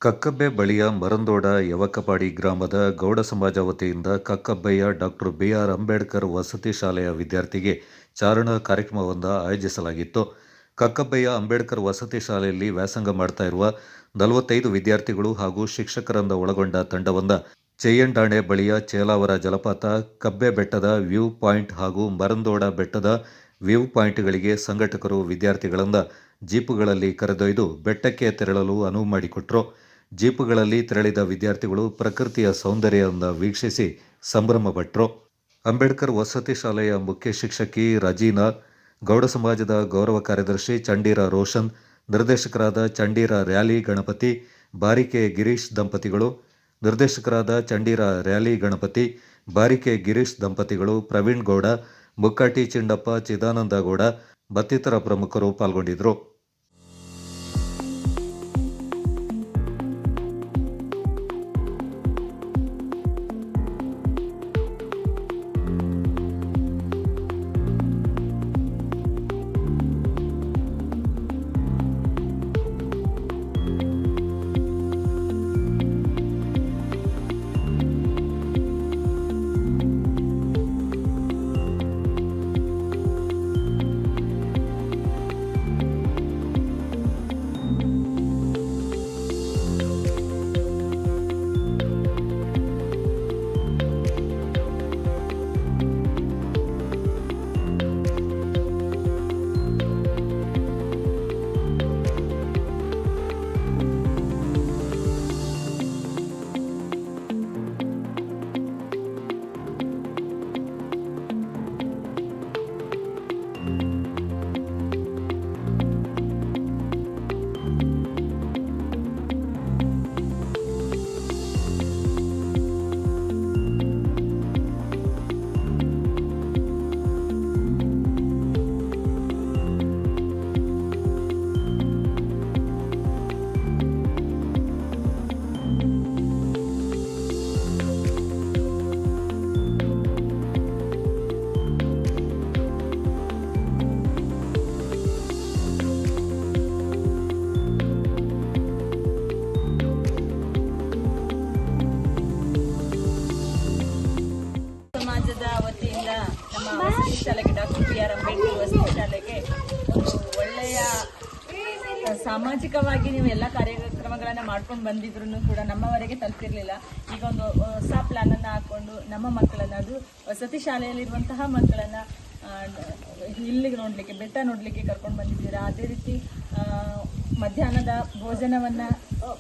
ಕಕ್ಕಬ್ಬೆ ಬಳಿಯ ಮರಂದೋಡ ಯವಕಪಾಡಿ ಗ್ರಾಮದ ಗೌಡ ಸಮಾಜ ವತಿಯಿಂದ ಕಕ್ಕಬ್ಬೆಯ ಡಾಕ್ಟರ್ ಬಿ.ಆರ್. ಅಂಬೇಡ್ಕರ್ ವಸತಿ ಶಾಲೆಯ ವಿದ್ಯಾರ್ಥಿಗೆ ಚಾರಣ ಕಾರ್ಯಕ್ರಮವನ್ನು ಆಯೋಜಿಸಲಾಗಿತ್ತು. ಕಕ್ಕಬ್ಬೆಯ ಅಂಬೇಡ್ಕರ್ ವಸತಿ ಶಾಲೆಯಲ್ಲಿ ವ್ಯಾಸಂಗ ಮಾಡ್ತಾ ಇರುವ 45 ವಿದ್ಯಾರ್ಥಿಗಳು ಹಾಗೂ ಶಿಕ್ಷಕರನ್ನ ಒಳಗೊಂಡ ತಂಡವನ್ನು ಚೆಯ್ಯಂಡಾಣೆ ಬಳಿಯ ಚೇಲಾವರ ಜಲಪಾತ, ಕಬ್ಬೆ ಬೆಟ್ಟದ ವ್ಯೂ ಪಾಯಿಂಟ್ ಹಾಗೂ ಮರಂದೋಡ ಬೆಟ್ಟದ ವ್ಯೂ ಪಾಯಿಂಟ್ಗಳಿಗೆ ಸಂಘಟಕರು ವಿದ್ಯಾರ್ಥಿಗಳನ್ನು ಜೀಪುಗಳಲ್ಲಿ ಕರೆದೊಯ್ದು ಬೆಟ್ಟಕ್ಕೆ ತೆರಳಲು ಅನುವು ಮಾಡಿಕೊಟ್ರು. ಜೀಪುಗಳಲ್ಲಿ ತೆರಳಿದ ವಿದ್ಯಾರ್ಥಿಗಳು ಪ್ರಕೃತಿಯ ಸೌಂದರ್ಯವನ್ನು ವೀಕ್ಷಿಸಿ ಸಂಭ್ರಮಪಟ್ಟರು. ಅಂಬೇಡ್ಕರ್ ವಸತಿ ಶಾಲೆಯ ಮುಖ್ಯ ಶಿಕ್ಷಕಿ ರಜೀನಾ, ಗೌಡ ಸಮಾಜದ ಗೌರವ ಕಾರ್ಯದರ್ಶಿ ಚಂಡೀರ ರೋಷನ್, ನಿರ್ದೇಶಕರಾದ ಚಂಡೀರ ರ್ಯಾಲಿ ಗಣಪತಿ, ಬಾರಿಕೆ ಗಿರೀಶ್ ದಂಪತಿಗಳು, ನಿರ್ದೇಶಕರಾದ ಚಂಡೀರ ರ್ಯಾಲಿ ಗಣಪತಿ, ಬಾರಿಕೆ ಗಿರೀಶ್ ದಂಪತಿಗಳು, ಪ್ರವೀಣ್ ಗೌಡ, ಮುಕ್ಕಾಟಿ ಚಿಂಡಪ್ಪ, ಚಿದಾನಂದ ಗೌಡ ಮತ್ತಿತರ ಪ್ರಮುಖರು ಪಾಲ್ಗೊಂಡಿದ್ದರು. ಸಮಾಜದ ವತಿಯಿಂದ ನಮ್ಮ ವಸತಿ ಶಾಲೆಗೆ ಡಾಕ್ಟರ್ ಬಿ.ಆರ್. ಅಂಬೇಡ್ಕರ್ ವಸತಿ ಶಾಲೆಗೆ ಒಂದು ಒಳ್ಳೆಯ ಸಾಮಾಜಿಕವಾಗಿ ನೀವು ಎಲ್ಲ ಕಾರ್ಯಕ್ರಮಗಳನ್ನು ಮಾಡ್ಕೊಂಡು ಬಂದಿದ್ರು ಕೂಡ ನಮ್ಮವರೆಗೆ ತಲುಪಿರಲಿಲ್ಲ. ಈಗ ಒಂದು ಹೊಸ ಪ್ಲಾನನ್ನು ಹಾಕ್ಕೊಂಡು ನಮ್ಮ ಮಕ್ಕಳನ್ನು, ಅದು ವಸತಿ ಶಾಲೆಯಲ್ಲಿರುವಂತಹ ಮಕ್ಕಳನ್ನು ಇಲ್ಲಿಗೆ ನೋಡಲಿಕ್ಕೆ, ಬೆಟ್ಟ ನೋಡಲಿಕ್ಕೆ ಕರ್ಕೊಂಡು ಬಂದಿದ್ದೀರಾ. ಅದೇ ರೀತಿ ಮಧ್ಯಾಹ್ನದ ಭೋಜನವನ್ನು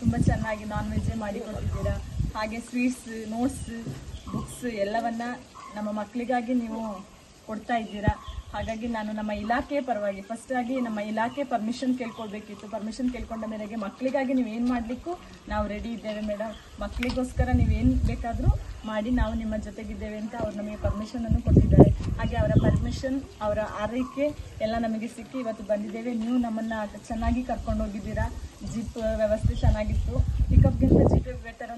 ತುಂಬ ಚೆನ್ನಾಗಿ ನಾನ್ ವೆಜ್ಜೇ ಮಾಡಿಕೊಟ್ಟಿದ್ದೀರಾ. ಹಾಗೆ ಸ್ವೀಟ್ಸ್, ನೋಟ್ಸ್, ಬುಕ್ಸ್ ಎಲ್ಲವನ್ನ ನಮ್ಮ ಮಕ್ಕಳಿಗಾಗಿ ನೀವು ಕೊಡ್ತಾ ಇದ್ದೀರಾ. ಹಾಗಾಗಿ ನಾನು ನಮ್ಮ ಇಲಾಖೆ ಪರವಾಗಿ ಫಸ್ಟ್ ಆಗಿ ನಮ್ಮ ಇಲಾಖೆ ಪರ್ಮಿಷನ್ ಕೇಳ್ಕೊಳ್ಬೇಕಿತ್ತು. ಪರ್ಮಿಷನ್ ಕೇಳ್ಕೊಂಡ ಮೇರೆಗೆ ಮಕ್ಕಳಿಗಾಗಿ ನೀವೇನು ಮಾಡಲಿಕ್ಕೂ ನಾವು ರೆಡಿ ಇದ್ದೇವೆ ಮೇಡಮ್. ಮಕ್ಕಳಿಗೋಸ್ಕರ ನೀವೇನು ಬೇಕಾದರೂ ಮಾಡಿ, ನಾವು ನಿಮ್ಮ ಜೊತೆಗಿದ್ದೇವೆ ಅಂತ ಅವ್ರು ನಮಗೆ ಪರ್ಮಿಷನನ್ನು ಕೊಟ್ಟಿದ್ದಾರೆ. ಹಾಗೆ ಅವರ ಪರ್ಮಿಷನ್, ಅವರ ಆರೈಕೆ ಎಲ್ಲ ನಮಗೆ ಸಿಕ್ಕಿ ಇವತ್ತು ಬಂದಿದ್ದೇವೆ. ನೀವು ನಮ್ಮನ್ನು ಚೆನ್ನಾಗಿ ಕರ್ಕೊಂಡು ಹೋಗಿದ್ದೀರಾ. ಜೀಪ್ ವ್ಯವಸ್ಥೆ ಚೆನ್ನಾಗಿತ್ತು. ಪಿಕಪ್ಗಿಂತ ಜೀಪ್ ಬೆಟರ್